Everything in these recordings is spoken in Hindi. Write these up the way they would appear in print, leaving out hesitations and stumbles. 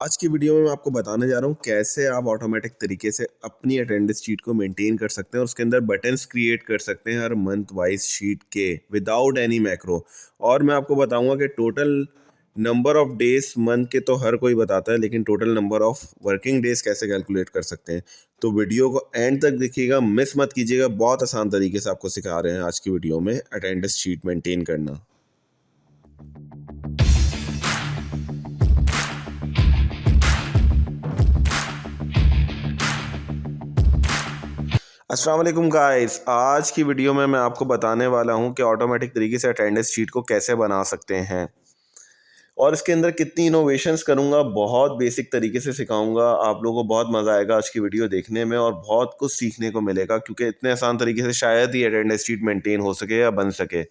आज की वीडियो में मैं आपको बताने जा रहा हूँ कैसे आप ऑटोमेटिक तरीके से अपनी अटेंडेंस शीट को मेंटेन कर सकते हैं और उसके अंदर बटन्स क्रिएट कर सकते हैं हर मंथ वाइज शीट के विदाउट एनी मैक्रो। और मैं आपको बताऊंगा कि total number of days month के तो हर कोई बताता है, लेकिन total number of working days कैसे कैलकुलेट कर सकते हैं। तो वीडियो को एंड तक देखिएगा, मिस मत कीजिएगा। बहुत आसान तरीके से आपको सिखा रहे हैं आज की वीडियो में अटेंडेंस शीट मेंटेन करना। अस्सलाम वालेकुम गाइस, आज की वीडियो में मैं आपको बताने वाला हूं कि ऑटोमेटिक तरीके से अटेंडेंस शीट को कैसे बना सकते हैं और इसके अंदर कितनी इनोवेशंस करूंगा। बहुत बेसिक तरीके से सिखाऊंगा, आप लोगों को बहुत मज़ा आएगा आज की वीडियो देखने में और बहुत कुछ सीखने को मिलेगा, क्योंकि इतने आसान तरीके से शायद ही अटेंडेंस शीट मेंटेन हो सके या बन सके।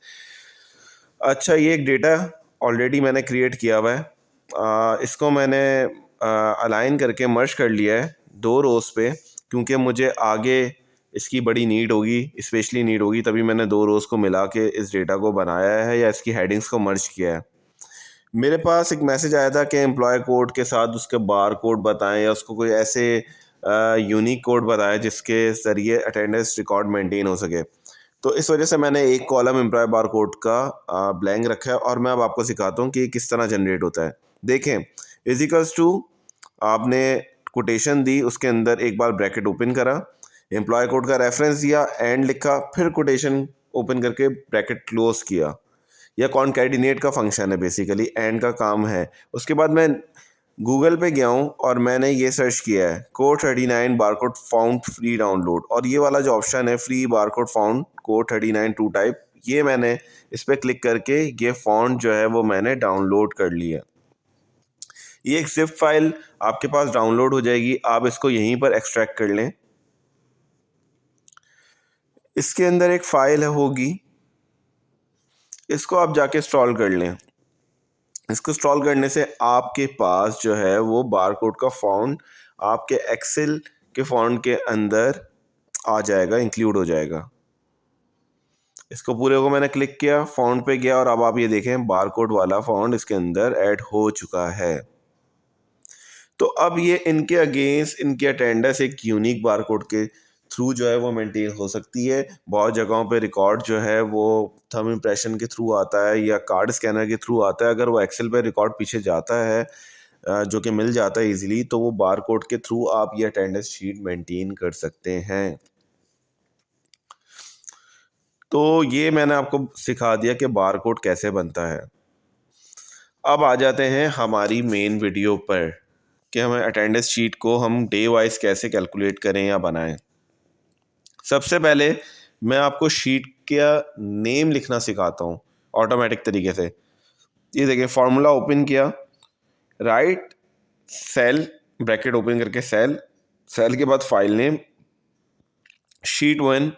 अच्छा, ये एक डेटा ऑलरेडी मैंने क्रिएट किया हुआ है। इसको मैंने अलाइन करके मर्ज कर लिया है दो रोज़ पे, क्योंकि मुझे आगे इसकी बड़ी नीड होगी, स्पेशली नीड होगी, तभी मैंने दो रोज़ को मिला के इस डेटा को बनाया है या इसकी हेडिंग्स को मर्ज किया है। मेरे पास एक मैसेज आया था कि एम्प्लॉय कोड के साथ उसके बार कोड बताएं या उसको कोई ऐसे यूनिक कोड बताएं जिसके ज़रिए अटेंडेंस रिकॉर्ड मेंटेन हो सके। तो इस वजह से मैंने एक कॉलम एम्प्लॉय बार कोड का ब्लैंक रखा है और मैं अब आपको सिखाता हूँ कि ये किस तरह जनरेट होता है। देखें, इजिकल्स टू, आपने कोटेशन दी, उसके अंदर एक बार ब्रैकेट ओपन करा, एम्प्लॉय कोड का रेफरेंस दिया, एंड लिखा, फिर कोटेशन ओपन करके ब्रैकेट क्लोज किया। यह कॉनकैटिनेट का फंक्शन है, बेसिकली एंड का काम है। उसके बाद मैं गूगल पे गया हूँ और मैंने ये सर्च किया है code 39 barcode font free download, और ये वाला जो ऑप्शन है free barcode font code 39 two type, ये मैंने इस पर क्लिक करके ये फॉन्ट जो है वो मैंने डाउनलोड कर लिया। ये एक जिप फाइल आपके पास डाउनलोड हो जाएगी, आप इसको यहीं पर एक्सट्रैक्ट कर लें। इसके अंदर एक फाइल होगी, इसको आप जाके इंस्टॉल कर लें। इसको इंस्टॉल करने से आपके पास जो है वो बारकोड का फॉन्ट आपके एक्सेल के फॉन्ट के अंदर आ जाएगा, इंक्लूड हो जाएगा। इसको पूरे को मैंने क्लिक किया, फॉन्ट पे गया, और अब आप ये देखें बारकोड वाला फॉन्ट इसके अंदर ऐड हो चुका है। तो अब ये इनके अगेंस्ट इनकी अटेंडेंस एक यूनिक बारकोड के थ्रू जो है वो मेंटेन हो सकती है। बहुत जगहों पे रिकॉर्ड जो है वो थंब इम्प्रेशन के थ्रू आता है या कार्ड स्कैनर के थ्रू आता है। अगर वो एक्सेल पे रिकॉर्ड पीछे जाता है, जो कि मिल जाता है इजीली, तो वो बारकोड के थ्रू आप ये अटेंडेंस शीट मेंटेन कर सकते हैं। तो ये मैंने आपको सिखा दिया कि बारकोड कैसे बनता है। अब आ जाते हैं हमारी मेन वीडियो पर कि हमें अटेंडेंस शीट को हम डे वाइज कैसे कैलकुलेट करें या बनाएं। सबसे पहले मैं आपको शीट का नेम लिखना सिखाता हूँ ऑटोमेटिक तरीके से। ये देखिए, फार्मूला ओपन किया, राइट सेल, ब्रैकेट ओपन करके सेल, सेल के बाद फाइल नेम, शीट वन।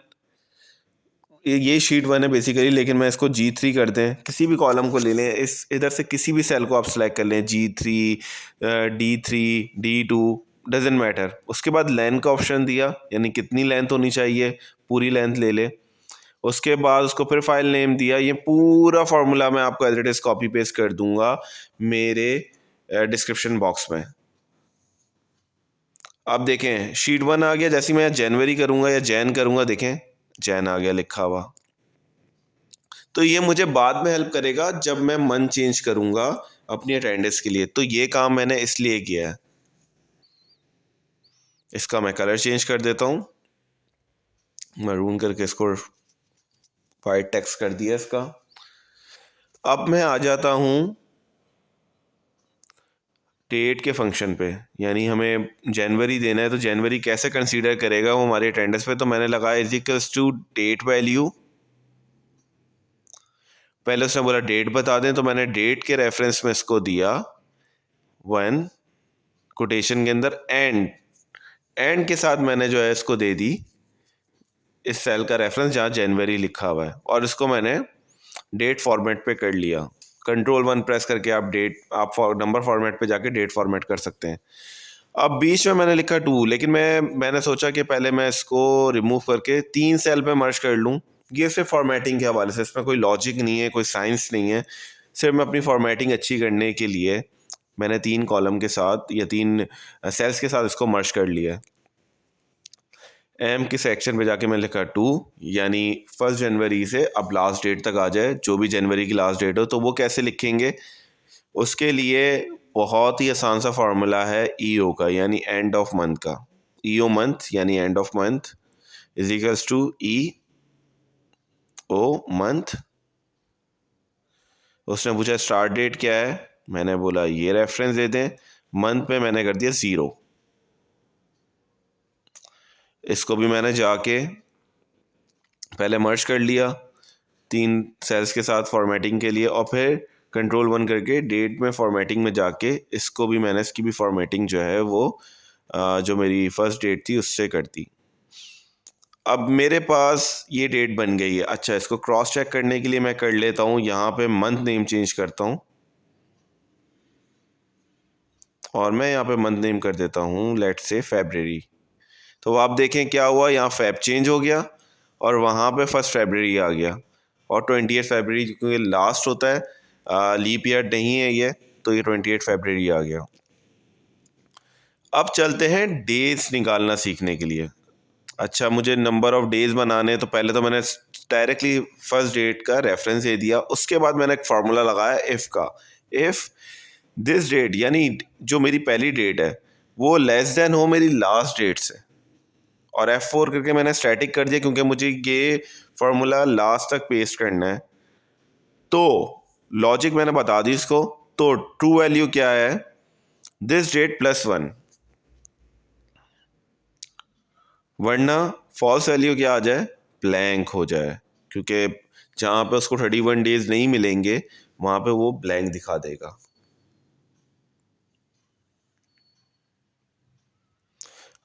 ये शीट वन है बेसिकली, लेकिन मैं इसको G3 कर दें। किसी भी कॉलम को ले लें, इस इधर से किसी भी सेल को आप सेलेक्ट कर लें, G3, D3, D2, doesn't matter. उसके बाद लेंथ का ऑप्शन दिया, यानी कितनी लेंथ होनी चाहिए, पूरी लेंथ ले ले। उसके बाद उसको फिर फाइल नेम दिया। ये पूरा फार्मूला मैं आपको as it is copy paste कर दूंगा मेरे डिस्क्रिप्शन बॉक्स में। अब देखें, शीट वन आ गया। जैसे मैं जनवरी करूंगा या जैन करूंगा, देखें जैन आ गया लिखा हुआ। तो ये मुझे बाद में हेल्प करेगा जब मैं मंथ चेंज करूंगा अपनी अटेंडेंस के लिए। तो ये काम मैंने इसलिए किया है। इसका मैं कलर चेंज कर देता हूँ, मरून करके इसको वाइट टेक्स्ट कर दिया इसका। अब मैं आ जाता हूँ डेट के फंक्शन पे, यानी हमें जनवरी देना है तो जनवरी कैसे कंसीडर करेगा वो हमारी अटेंडेंस पे। तो मैंने लगाया is equals to date value. पहले उसने बोला डेट बता दें, तो मैंने डेट के रेफरेंस में इसको दिया वन, कोटेशन के अंदर एंड, एंड के साथ मैंने जो है इसको दे दी इस सेल का रेफरेंस जहाँ जनवरी लिखा हुआ है, और इसको मैंने डेट फॉर्मेट पे कर लिया। Ctrl+1 प्रेस करके आप नंबर फॉर्मेट पे जाके डेट फॉर्मेट कर सकते हैं। अब बीच में मैंने लिखा 2, लेकिन मैंने सोचा कि पहले मैं इसको रिमूव करके 3 सेल पे मर्ज कर लूँ। ये सिर्फ फॉर्मेटिंग के हवाले से, इसमें कोई लॉजिक नहीं है, कोई साइंस नहीं है, सिर्फ मैं अपनी फॉर्मेटिंग अच्छी करने के लिए मैंने 3 कॉलम के साथ या 3 सेल्स के साथ इसको मर्ज कर लिया। एम के सेक्शन पे जाके मैंने लिखा 2, यानी 1 जनवरी से अब लास्ट डेट तक आ जाए, जो भी जनवरी की लास्ट डेट हो। तो वो कैसे लिखेंगे, उसके लिए बहुत ही आसान सा फार्मूला है ईओ का, यानी एंड ऑफ मंथ का। ईओ मंथ यानी end of month is equals to E O month. उसने पूछा स्टार्ट डेट क्या है, मैंने बोला ये रेफरेंस दे दें। मंथ में मैंने कर दिया 0। इसको भी मैंने जाके पहले मर्ज कर लिया 3 सेल्स के साथ फॉर्मेटिंग के लिए, और फिर कंट्रोल 1 करके डेट में फॉर्मेटिंग में जाके इसको भी मैंने, इसकी भी फॉर्मेटिंग जो है वो जो मेरी फर्स्ट डेट थी उससे कर दी। अब मेरे पास ये डेट बन गई है। अच्छा, इसको क्रॉस चेक करने के लिए मैं कर लेता हूँ, यहाँ पे मंथ नेम चेंज करता हूँ और मैं यहाँ पे मंथ नेम कर देता हूँ लेट्स से फरवरी। तो आप देखें क्या हुआ, यहाँ फेब चेंज हो गया और वहाँ पे 1 फरवरी आ गया, और 28 फरवरी क्योंकि लास्ट होता है, लीप ईयर नहीं है ये, तो ये 28 फरवरी आ गया। अब चलते हैं डेज निकालना सीखने के लिए। अच्छा, मुझे नंबर ऑफ डेज बनाने, तो पहले तो मैंने डायरेक्टली फर्स्ट डेट का रेफरेंस दे दिया। उसके बाद मैंने एक फार्मूला लगाया इफ़ का। इफ़ दिस डेट, यानी जो मेरी पहली डेट है वो लेस देन हो मेरी लास्ट डेट से, और F4 करके मैंने स्टैटिक कर दिया क्योंकि मुझे ये फार्मूला लास्ट तक पेस्ट करना है। तो लॉजिक मैंने बता दी इसको। तो ट्रू वैल्यू क्या है, दिस डेट +1, वरना फॉल्स वैल्यू क्या आ जाए, ब्लैंक हो जाए, क्योंकि जहाँ पे उसको 31 डेज नहीं मिलेंगे वहाँ पे वो ब्लैंक दिखा देगा।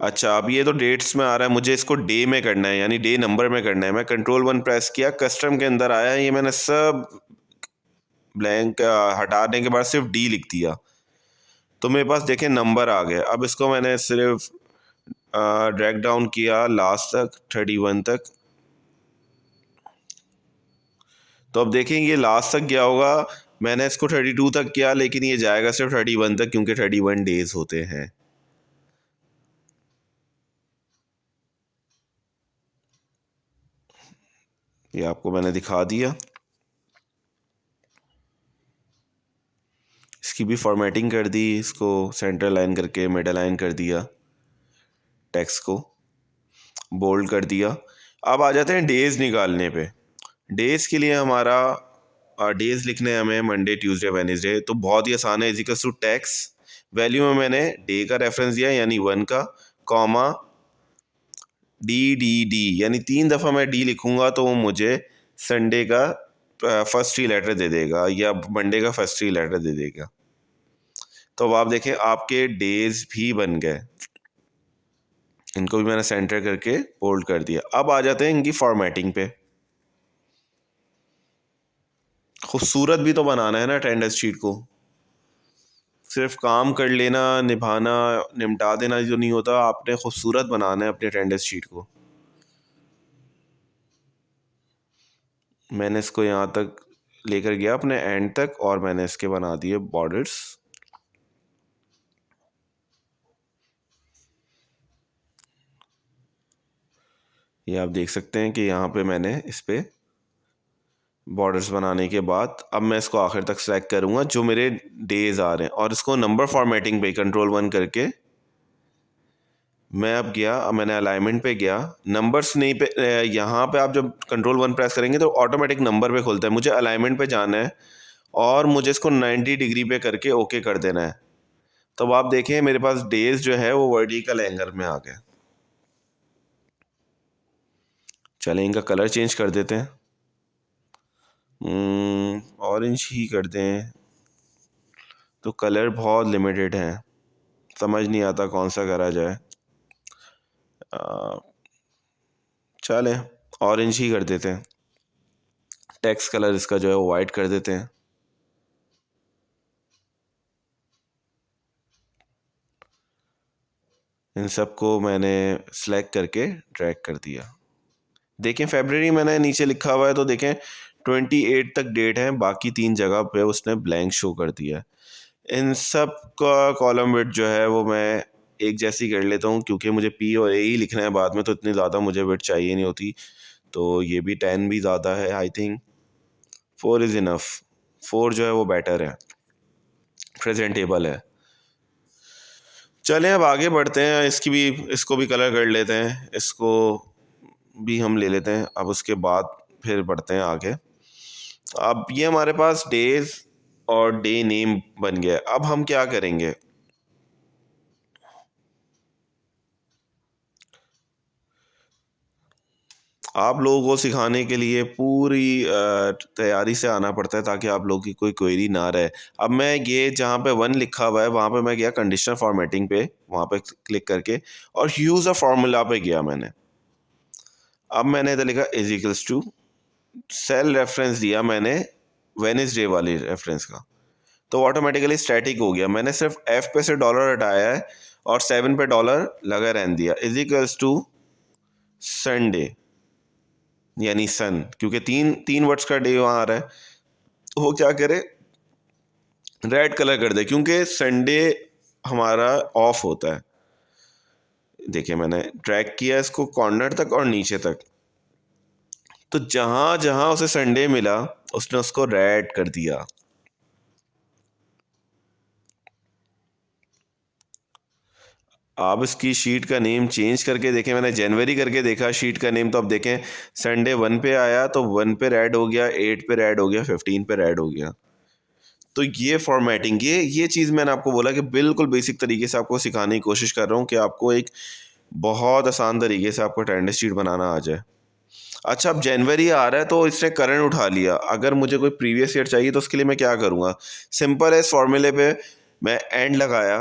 अच्छा, अब ये तो डेट्स में आ रहा है, मुझे इसको डे में करना है, यानी डे नंबर में करना है। मैं कंट्रोल 1 प्रेस किया, कस्टम के अंदर आया, ये मैंने सब ब्लैंक हटाने के बाद सिर्फ डी लिख दिया, तो मेरे पास देखें नंबर आ गया। अब इसको मैंने सिर्फ ड्रैग डाउन किया लास्ट तक 31 तक, तो अब देखें ये लास्ट तक गया होगा। मैंने इसको 32 तक किया, लेकिन ये जाएगा सिर्फ 31 तक क्योंकि 31 डेज होते हैं। ये आपको मैंने दिखा दिया। इसकी भी फॉर्मेटिंग कर दी, इसको सेंटर लाइन करके मिडल लाइन कर दिया, टेक्स्ट को बोल्ड कर दिया। अब आ जाते हैं डेज निकालने पे। डेज के लिए हमारा डेज लिखने हैं हमें मंडे ट्यूसडे वेडनेसडे, तो बहुत ही आसान है। इजिकल्स टू टैक्स वैल्यू में मैंने डे का रेफरेंस दिया यानी 1 का, कॉमा डी डी डी, यानी 3 दफ़ा मैं डी लिखूंगा तो वो मुझे संडे का फर्स्ट 3 लेटर दे देगा या मंडे का फर्स्ट 3 लेटर दे देगा। तो अब आप देखें आपके डेज भी बन गए। इनको भी मैंने सेंटर करके बोल्ड कर दिया। अब आ जाते हैं इनकी फॉर्मेटिंग पे। खूबसूरत भी तो बनाना है ना अटेंडेंस शीट को, सिर्फ काम कर लेना, निभाना, निपटा देना जो नहीं होता, आपने खूबसूरत बनाना है अपनी अटेंडेंस शीट को। मैंने इसको यहाँ तक लेकर गया अपने एंड तक, और मैंने इसके बना दिए बॉर्डर्स। ये आप देख सकते हैं कि यहाँ पे मैंने इस पे बॉर्डर्स बनाने के बाद अब मैं इसको आखिर तक सेलेक्ट करूँगा जो मेरे डेज आ रहे हैं, और इसको नंबर फॉर्मेटिंग पे कंट्रोल 1 करके मैं अब गया। अब मैंने अलाइनमेंट पे गया, नंबर्स नहीं पे, यहाँ पे आप जब कंट्रोल 1 प्रेस करेंगे तो ऑटोमेटिक नंबर पे खुलता है। मुझे अलाइनमेंट पे जाना है और मुझे इसको 90 डिग्री पे करके ओके कर देना है। तो अब आप देखें मेरे पास डेज जो है वो वर्टिकल एंगल में आ गए। चलें इनका कलर चेंज कर देते हैं, ऑरेंज ही कर दें। तो कलर बहुत लिमिटेड हैं, समझ नहीं आता कौन सा करा जाए। चलें ऑरेंज ही कर देते हैं। टेक्स्ट कलर इसका जो है वो वाइट कर देते हैं। इन सबको मैंने सेलेक्ट करके ड्रैग कर दिया। देखें फरवरी मैंने नीचे लिखा हुआ है, तो देखें 28 तक डेट है, बाकी 3 जगह पे उसने ब्लैंक शो कर दिया है। इन सब का कॉलम विड्थ जो है वो मैं एक जैसी कर लेता हूँ, क्योंकि मुझे पी और ए ही लिखना है बाद में, तो इतनी ज़्यादा मुझे विड्थ चाहिए नहीं होती। तो ये भी 10 भी ज़्यादा है, आई थिंक 4 इज़ इनफ। 4 जो है वो बेटर है, प्रेजेंटेबल है। चलें अब आगे बढ़ते हैं, इसको भी कलर कर लेते हैं, इसको भी हम ले लेते हैं। अब उसके बाद फिर बढ़ते हैं आगे। अब ये हमारे पास डेज और डे नेम बन गया। अब हम क्या करेंगे, आप लोगों को सिखाने के लिए पूरी तैयारी से आना पड़ता है, ताकि आप लोगों की कोई क्वेरी ना रहे। अब मैं ये जहाँ पे 1 लिखा हुआ है वहाँ पे मैं गया कंडीशनल फॉर्मेटिंग पे, वहाँ पे क्लिक करके और यूज़ अ फार्मूला पे गया मैंने। अब मैंने इधर लिखा is equals to, cell reference दिया मैंने वेडनेसडे वाली रेफरेंस का, तो ऑटोमेटिकली स्टैटिक हो गया। मैंने सिर्फ एफ पे से डॉलर हटाया है और 7 पे डॉलर लगा रहने दिया। इज इक्वल्स टू संडे, यानी सन, क्योंकि तीन तीन वर्ड्स का डे वहाँ आ रहा है। वो क्या करे, रेड कलर कर दे, क्योंकि संडे हमारा ऑफ होता है। देखिए मैंने ड्रैग किया इसको कॉर्नर तक और नीचे तक, तो जहाँ जहाँ उसे संडे मिला उसने उसको रेड कर दिया। आप इसकी शीट का नेम चेंज करके देखें, मैंने जनवरी करके देखा शीट का नेम, तो अब देखें संडे 1 पे आया तो 1 पे रेड हो गया, 8 पे रेड हो गया, 15 पे रेड हो गया। तो ये फॉर्मेटिंग, ये चीज़ मैंने आपको बोला कि बिल्कुल बेसिक तरीके से आपको सिखाने की कोशिश कर रहा हूँ कि आपको एक बहुत आसान तरीके से आपको अटेंडेंस शीट बनाना आ जाए। अच्छा, अब जनवरी आ रहा है तो इसने करंट उठा लिया। अगर मुझे कोई प्रीवियस ईयर चाहिए तो उसके लिए मैं क्या करूँगा, सिंपल है, इस फॉर्मूले पे मैं एंड लगाया,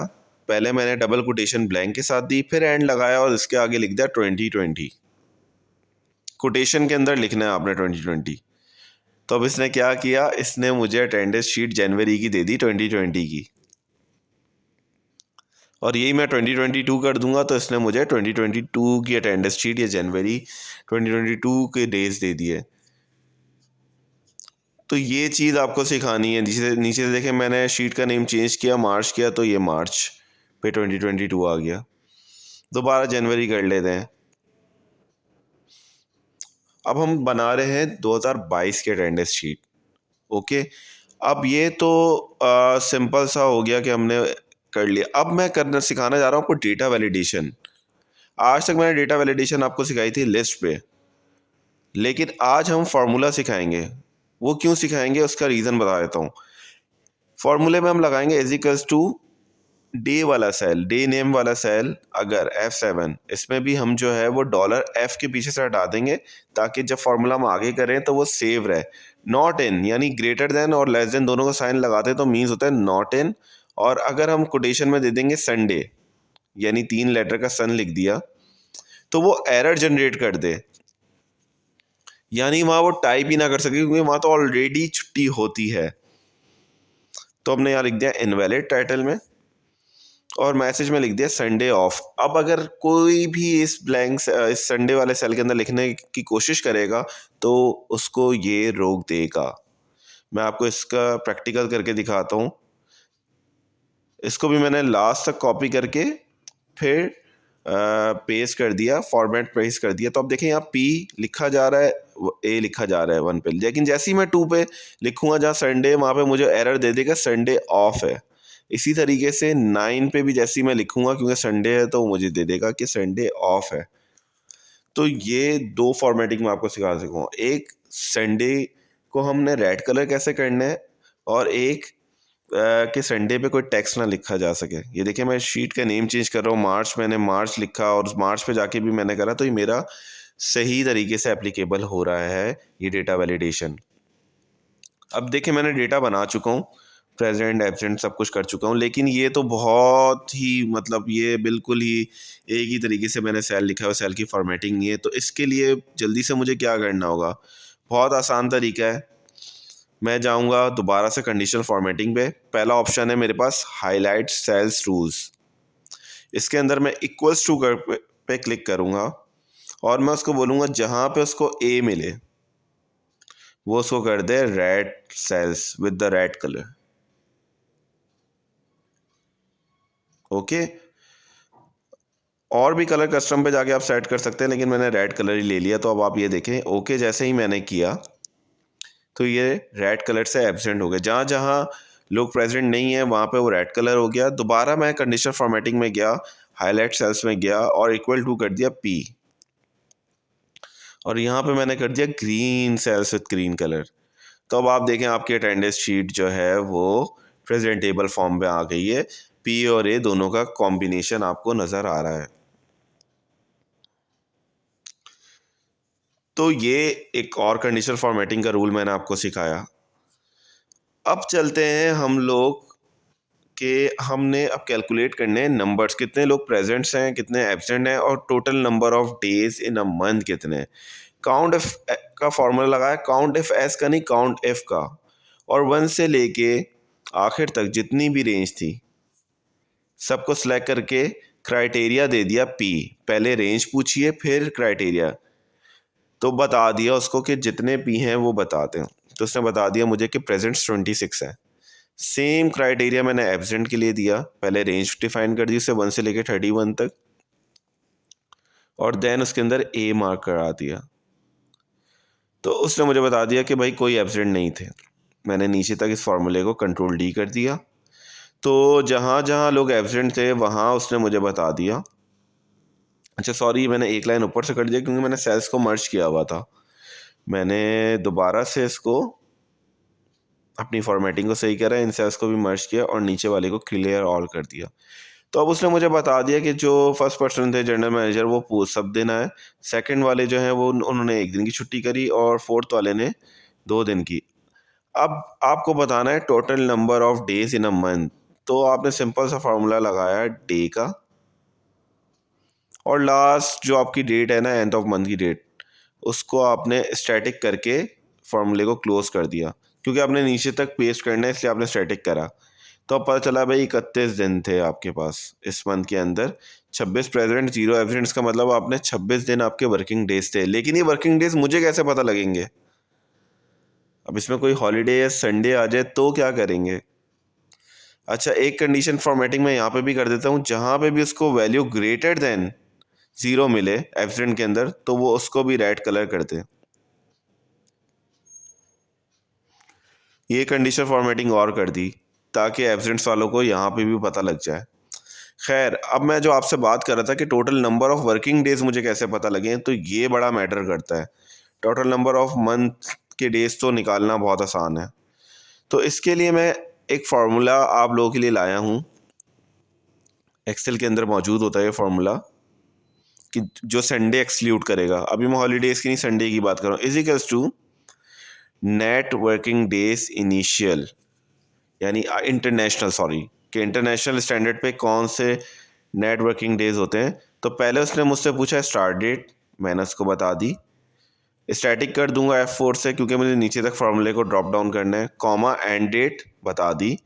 पहले मैंने डबल कोटेशन ब्लैंक के साथ दी, फिर एंड लगाया और इसके आगे लिख दिया 2020। कोटेशन के अंदर लिखना है आपने 2020। तो अब इसने क्या किया, इसने मुझे अटेंडेंस शीट जनवरी की दे दी 2020 की, और यही मैं 2022 कर दूंगा तो इसने मुझे 2022 की अटेंडेंस शीट या जनवरी 2022 के डेज दे दिए। तो ये चीज़ आपको सिखानी है। नीचे नीचे से देखें, मैंने शीट का नेम चेंज किया, मार्च किया, तो ये मार्च पे 2022 आ गया। दोबारा जनवरी कर लेते हैं। अब हम बना रहे हैं 2022 की अटेंडेंस शीट। ओके, अब ये तो सिंपल सा हो गया कि हमने कर लिया। अब मैं करना सिखाना जा रहा हूँ आपको डेटा वैलिडेशन। आज तक मैंने डेटा वैलिडेशन आपको सिखाई थी लिस्ट पे, लेकिन आज हम फार्मूला सिखाएंगे। वो क्यों सिखाएंगे उसका रीज़न बता देता हूँ। फार्मूले में हम लगाएंगे इज इक्वल्स टू डे वाला सेल, डे नेम वाला सेल, अगर F7, इसमें भी हम जो है वो डॉलर F के पीछे से हटा देंगे, ताकि जब फार्मूला हम आगे करें तो वो सेव रहे। नॉट इन यानी ग्रेटर देन और लेस देन दोनों का साइन लगाते हैं तो मीन्स होता है नॉट इन। और अगर हम कोटेशन में दे देंगे संडे, यानी 3 लेटर का सन लिख दिया, तो वो एरर जनरेट कर दे, यानी वहाँ वो टाइप ही ना कर सके, क्योंकि वहाँ तो ऑलरेडी छुट्टी होती है। तो हमने यहाँ लिख दिया इनवैलिड टाइटल में, और मैसेज में लिख दिया संडे ऑफ। अब अगर कोई भी इस ब्लैंक इस संडे वाले सेल के अंदर लिखने की कोशिश करेगा तो उसको ये रोक देगा। मैं आपको इसका प्रैक्टिकल करके दिखाता हूँ। इसको भी मैंने लास्ट तक कॉपी करके फिर पेस्ट कर दिया, फॉर्मेट पेस्ट कर दिया। तो अब देखें यहाँ पी लिखा जा रहा है, ए लिखा जा रहा है 1 पे, लेकिन जैसे ही मैं 2 पे लिखूंगा जहाँ संडे, वहाँ पे मुझे एरर दे देगा संडे ऑफ है। इसी तरीके से 9 पे भी जैसे ही मैं लिखूंगा, क्योंकि संडे है, तो वो मुझे दे देगा कि संडे ऑफ है। तो ये 2 फॉर्मेटिंग मैं आपको सिखा सकूँगा। एक संडे को हमने रेड कलर कैसे करना है, और एक कि संडे पे कोई टेक्स्ट ना लिखा जा सके। ये देखिए मैं शीट का नेम चेंज कर रहा हूँ, मार्च मैंने मार्च लिखा और मार्च पे जाके भी मैंने करा, तो ये मेरा सही तरीके से एप्लीकेबल हो रहा है ये डेटा वैलिडेशन। अब देखिए मैंने डेटा बना चुका हूँ, प्रेजेंट एब्सेंट सब कुछ कर चुका हूँ, लेकिन ये तो बहुत ही मतलब ये बिल्कुल ही एक ही तरीके से मैंने सेल लिखा है, सेल की फॉर्मेटिंग नहीं है। तो इसके लिए जल्दी से मुझे क्या करना होगा, बहुत आसान तरीका है। मैं जाऊंगा दोबारा से कंडीशनल फॉर्मेटिंग पे, पहला ऑप्शन है मेरे पास हाईलाइट सेल्स रूल्स। इसके अंदर मैं इक्वल्स टू पे क्लिक करूंगा और मैं उसको बोलूँगा जहाँ पे उसको ए मिले वो उसको कर दे red cells with the red colour. Okay. और भी कलर कस्टम पे जाके आप सेट कर सकते हैं, लेकिन मैंने रेड कलर ही ले लिया। तो अब आप ये देखें, ओके जैसे ही मैंने किया तो ये रेड कलर से एब्सेंट हो गया। जहाँ जहाँ लोग प्रेजेंट नहीं है वहाँ पे वो रेड कलर हो गया। दोबारा मैं कंडीशनर फॉर्मेटिंग में गया, हाईलाइट सेल्स में गया और इक्वल टू कर दिया पी, और यहाँ पे मैंने कर दिया green sales with green colour. तो अब आप देखें आपकी अटेंडेंस शीट जो है वो प्रेजेंटेबल फॉर्म में आ गई है। पी और ए दोनों का कॉम्बिनेशन आपको नज़र आ रहा है। तो ये एक और कंडीशनल फॉर्मेटिंग का रूल मैंने आपको सिखाया। अब चलते हैं हम लोग कि हमने अब कैलकुलेट करने हैं नंबर्स, कितने लोग प्रेजेंट्स हैं, कितने एब्सेंट हैं, और total number of days in a month कितने हैं। काउंट एफ का फॉर्मूला लगाया, काउंट एफ एस का नहीं, काउंट एफ का, और वन से लेके आखिर तक जितनी भी रेंज थी सबको सिलेक्ट करके क्राइटेरिया दे दिया पी। पहले रेंज पूछिए फिर क्राइटेरिया, तो बता दिया उसको कि जितने पी हैं वो बता दें। तो उसने बता दिया मुझे कि प्रेजेंट्स 26 है। सेम क्राइटेरिया मैंने एब्सेंट के लिए दिया, पहले रेंज डिफाइन कर दी उसे 1 से लेकर 31 तक, और देन उसके अंदर ए मार्क करा दिया। तो उसने मुझे बता दिया कि भाई कोई एब्सेंट नहीं थे। मैंने नीचे तक इस फार्मूले को कंट्रोल डी कर दिया। तो जहाँ जहाँ लोग एब्सेंट थे वहाँ उसने मुझे बता दिया। अच्छा सॉरी, मैंने एक लाइन ऊपर से कर दिया क्योंकि मैंने सेल्स को मर्ज किया हुआ था। मैंने दोबारा से इसको अपनी फॉर्मेटिंग को सही करा, इन सेल्स को भी मर्ज किया और नीचे वाले को क्लियर ऑल कर दिया। तो अब उसने मुझे बता दिया कि जो फर्स्ट पर्सन थे जनरल मैनेजर वो सब दिन आए, सेकंड वाले जो हैं वो उन्होंने 1 दिन की छुट्टी करी, और फोर्थ वाले ने 2 दिन की। अब आपको बताना है total number of days in a month. तो आपने सिंपल सा फार्मूला लगाया डे का, और लास्ट जो आपकी डेट है ना, एंड ऑफ मंथ की डेट, उसको आपने स्टैटिक करके फार्मूले को क्लोज कर दिया। क्योंकि आपने नीचे तक पेस्ट करना है इसलिए आपने स्टैटिक करा। तो अब पता चला भाई 31 दिन थे आपके पास इस मंथ के अंदर। 26 प्रेजेंट, 0 एब्सेंट्स का मतलब आपने 26 दिन आपके वर्किंग डेज थे। लेकिन ये वर्किंग डेज मुझे कैसे पता लगेंगे? अब इसमें कोई हॉलीडे या संडे आ जाए तो क्या करेंगे? अच्छा, एक कंडीशन फॉर्मेटिंग में यहाँ पे भी कर देता हूँ, जहाँ पे भी उसको वैल्यू ग्रेटर देन 0 मिले एब्सेंट के अंदर तो वो उसको भी रेड कलर कर दे। ये कंडीशन फॉर्मेटिंग और कर दी ताकि एब्सेंट्स वालों को यहाँ पे भी पता लग जाए। खैर, अब मैं जो आपसे बात कर रहा था कि total number of working days मुझे कैसे पता लगे, तो ये बड़ा मैटर करता है। टोटल नंबर ऑफ मंथ के डेज तो निकालना बहुत आसान है। तो इसके लिए मैं एक फार्मूला आप लोगों के लिए लाया हूँ। एक्सेल के अंदर मौजूद होता है ये फार्मूला, कि जो संडे एक्सक्लूड करेगा। अभी मैं हॉलीडेज की नहीं, संडे की बात कर रहा हूँ। Is equals to net working days initial, यानी इंटरनेशनल, सॉरी, कि इंटरनेशनल स्टैंडर्ड पे कौन से नेट वर्किंग डेज होते हैं। तो पहले उसने मुझसे पूछा स्टार्ट डेट, मैंने उसको बता दी। स्टैटिक कर दूंगा F4 से क्योंकि मुझे नीचे तक फार्मूले को ड्रॉप डाउन करना है। कॉमा एंड डेट बता दी।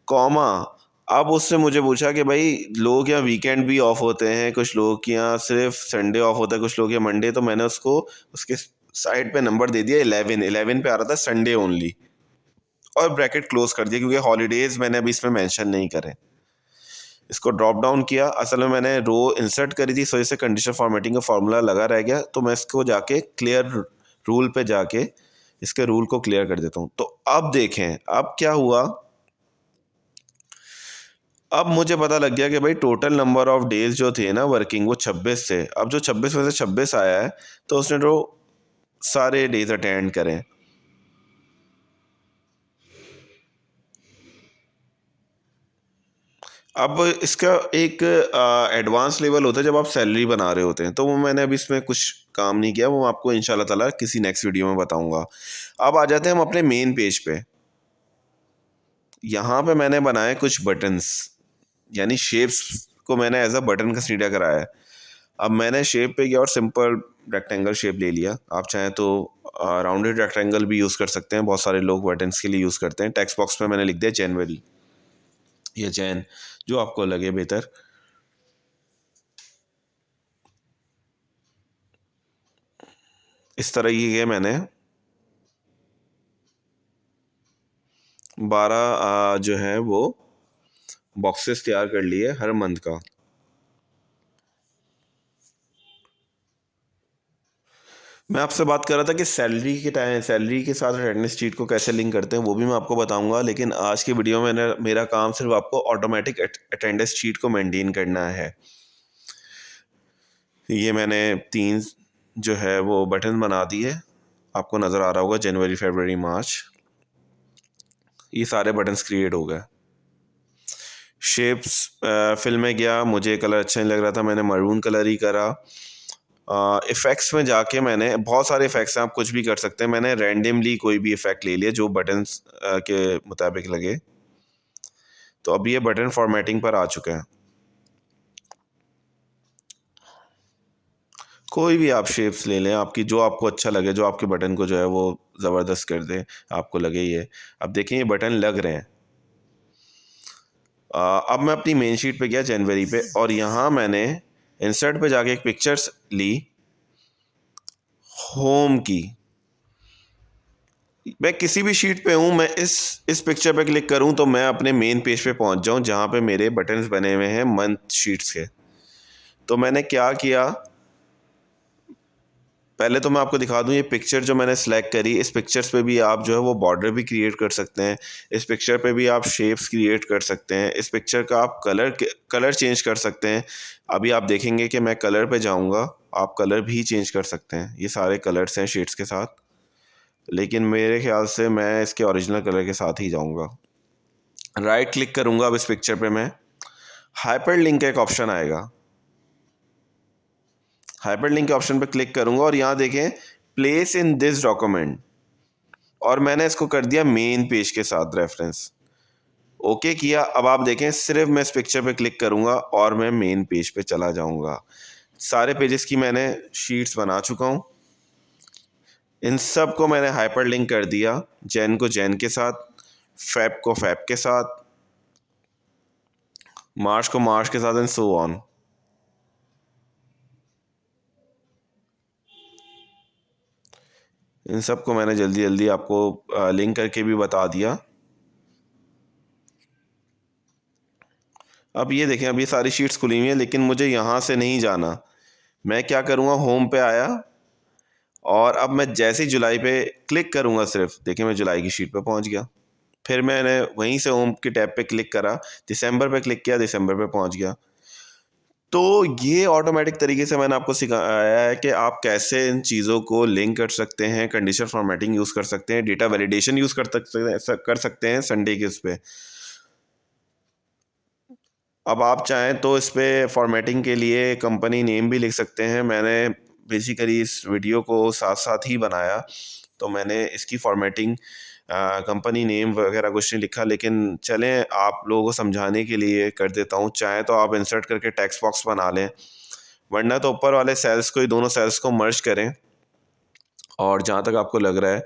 कॉमा, अब उससे मुझे पूछा कि भाई लोग यहाँ वीकेंड भी ऑफ होते हैं, कुछ लोग के यहाँ सिर्फ संडे ऑफ होता है, कुछ लोग यहाँ मंडे। तो मैंने उसको उसके साइड पे नंबर दे दिया 11 पे आ रहा था संडे ओनली, और ब्रैकेट क्लोज कर दिया क्योंकि हॉलीडेज मैंने अभी इसमें मेंशन नहीं करे। इसको ड्रॉप डाउन किया, असल में मैंने रो इंसर्ट करी थी, इस वजह से कंडीशन फॉर्मेटिंग का फार्मूला लगा रह गया। तो मैं इसको जाके क्लियर रूल पे जाके इसके रूल को क्लियर कर देता हूँ। तो अब देखें अब क्या हुआ। अब मुझे पता लग गया कि भाई टोटल नंबर ऑफ डेज जो थे ना वर्किंग वो 26 थे। अब जो 26 में से 26 आया है तो उसने जो सारे डेज अटेंड करें। अब इसका एक एडवांस लेवल होता है जब आप सैलरी बना रहे होते हैं, तो वो मैंने अभी इसमें कुछ काम नहीं किया, वो आपको इंशाल्लाह ताला किसी नेक्स्ट वीडियो में बताऊंगा। अब आ जाते हैं हम अपने मेन पेज पे। यहाँ पे मैंने बनाए कुछ बटन्स, यानी शेप्स को मैंने एज अ बटन कंसीडर कराया है। अब मैंने शेप पे गया और सिंपल रेक्टेंगल शेप ले लिया। आप चाहें तो राउंडेड रेक्टेंगल भी यूज़ कर सकते हैं, बहुत सारे लोग बटन्स के लिए यूज़ करते हैं। टेक्स्ट बॉक्स में मैंने लिख दिया जनवरी या जैन, जो आपको लगे बेहतर। इस तरह ये मैंने 12 जो है वो बॉक्सेस तैयार कर लिए हर मंथ का। मैं आपसे बात कर रहा था कि सैलरी के साथ अटेंडेंस शीट को कैसे लिंक करते हैं, वो भी मैं आपको बताऊंगा। लेकिन आज की वीडियो में मेरा काम सिर्फ आपको ऑटोमेटिक अटेंडेंस शीट को मेंटेन करना है। ये मैंने 3 जो है वो बटन बना दिए, आपको नज़र आ रहा होगा, जनवरी, फरवरी, मार्च, ये सारे बटन्स क्रिएट हो गए। शेप्स फिल में गया, मुझे कलर अच्छा नहीं लग रहा था, मैंने मरून कलर ही करा। इफ़ेक्ट्स में जाके मैंने, बहुत सारे इफ़ेक्ट्स हैं, आप कुछ भी कर सकते हैं, मैंने रैंडमली कोई भी इफ़ेक्ट ले लिया जो बटन्स के मुताबिक लगे। तो अब ये बटन फॉर्मेटिंग पर आ चुका है। कोई भी आप शेप्स ले लें, आपकी जो आपको अच्छा लगे, जो आपके बटन को जो है वो ज़बरदस्त कर दे, आपको लगे ये। अब देखें ये बटन लग रहे हैं। अब मैं अपनी मेन शीट पे गया जनवरी पे, और यहाँ मैंने इंसर्ट पे जाके एक पिक्चर्स ली होम की। मैं किसी भी शीट पे हूँ, मैं इस पिक्चर पे क्लिक करूँ तो मैं अपने मेन पेज पे पहुँच जाऊँ जहाँ पे मेरे बटन्स बने हुए हैं मंथ शीट्स के। तो मैंने क्या किया, पहले तो मैं आपको दिखा दूँ, ये पिक्चर जो मैंने सेलेक्ट करी, इस पिक्चर्स पे भी आप जो है वो बॉर्डर भी क्रिएट कर सकते हैं, इस पिक्चर पे भी आप शेप्स क्रिएट कर सकते हैं, इस पिक्चर का आप कलर चेंज कर सकते हैं। अभी आप देखेंगे कि मैं कलर पे जाऊँगा, आप कलर भी चेंज कर सकते हैं। ये सारे कलर्स हैं शेड्स के साथ, लेकिन मेरे ख्याल से मैं इसके ओरिजिनल कलर के साथ ही जाऊँगा। राइट क्लिक करूँगा अब इस पिक्चर पे मैं, हाइपर लिंक का एक ऑप्शन आएगा, हाइपर लिंक के ऑप्शन पे क्लिक करूँगा और यहाँ देखें प्लेस इन दिस डॉक्यूमेंट, और मैंने इसको कर दिया मेन पेज के साथ रेफरेंस। ओके किया। अब आप देखें सिर्फ मैं इस पिक्चर पे क्लिक करूँगा और मैं मेन पेज पे चला जाऊँगा। सारे पेजेस की मैंने शीट्स बना चुका हूँ। इन सब को मैंने हाइपर लिंक कर दिया, जैन को जैन के साथ, फैब को फैब के साथ, मार्च को मार्च के साथ, एंड सो ऑन। इन सब को मैंने जल्दी जल्दी आपको लिंक करके भी बता दिया। अब ये देखें, अब ये सारी शीट्स खुली हुई हैं, लेकिन मुझे यहाँ से नहीं जाना। मैं क्या करूँगा, होम पे आया और अब मैं जैसे ही जुलाई पे क्लिक करूँगा, सिर्फ देखिए मैं जुलाई की शीट पे पहुँच गया। फिर मैंने वहीं से होम की टैब पे क्लिक करा, दिसंबर पे क्लिक किया, दिसंबर पे पहुँच गया। तो ये ऑटोमेटिक तरीके से मैंने आपको सिखाया है कि आप कैसे इन चीज़ों को लिंक कर सकते हैं, कंडीशन फॉर्मेटिंग यूज़ कर सकते हैं, डेटा वैलिडेशन यूज़ कर सकते हैं संडे के उस पे। अब आप चाहें तो इस पे फॉर्मेटिंग के लिए कंपनी नेम भी लिख सकते हैं। मैंने बेसिकली इस वीडियो को साथ साथ ही बनाया, तो मैंने इसकी फॉर्मेटिंग कंपनी नेम वगैरह कुछ नहीं लिखा, लेकिन चलें आप लोगों को समझाने के लिए कर देता हूँ। चाहे तो आप इंसर्ट करके टेक्स्ट बॉक्स बना लें, वरना तो ऊपर वाले सेल्स को ही, दोनों सेल्स को मर्ज करें। और जहाँ तक आपको लग रहा है,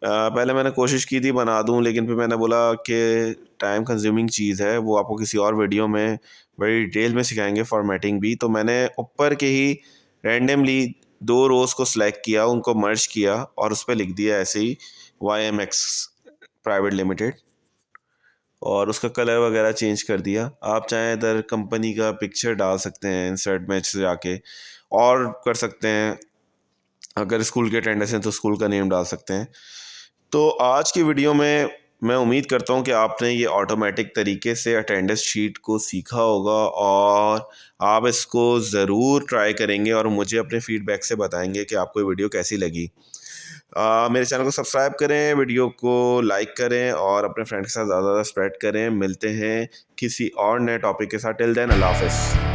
पहले मैंने कोशिश की थी बना दूं, लेकिन फिर मैंने बोला कि टाइम कंज्यूमिंग चीज़ है, वो आपको किसी और वीडियो में बड़ी डिटेल में सिखाएंगे फॉर्मेटिंग भी। तो मैंने ऊपर के ही रैंडमली 2 रोज़ को सिलेक्ट किया, उनको मर्ज किया और उस पर लिख दिया ऐसे ही YMX प्राइवेट लिमिटेड, और उसका कलर वगैरह चेंज कर दिया। आप चाहें इधर कंपनी का पिक्चर डाल सकते हैं इंसर्ट में से जाके, और कर सकते हैं अगर स्कूल के अटेंडेंस हैं तो स्कूल का नेम डाल सकते हैं। तो आज की वीडियो में मैं उम्मीद करता हूँ कि आपने ये ऑटोमेटिक तरीके से अटेंडेंस शीट को सीखा होगा, और आप इसको ज़रूर ट्राई करेंगे और मुझे अपने फीडबैक से बताएंगे कि आपको ये वीडियो कैसी लगी। मेरे चैनल को सब्सक्राइब करें, वीडियो को लाइक करें और अपने फ्रेंड के साथ ज़्यादा ज़्यादा स्प्रेड करें। मिलते हैं किसी और नए टॉपिक के साथ। टिल देन, अल्लाह हाफ़िज़।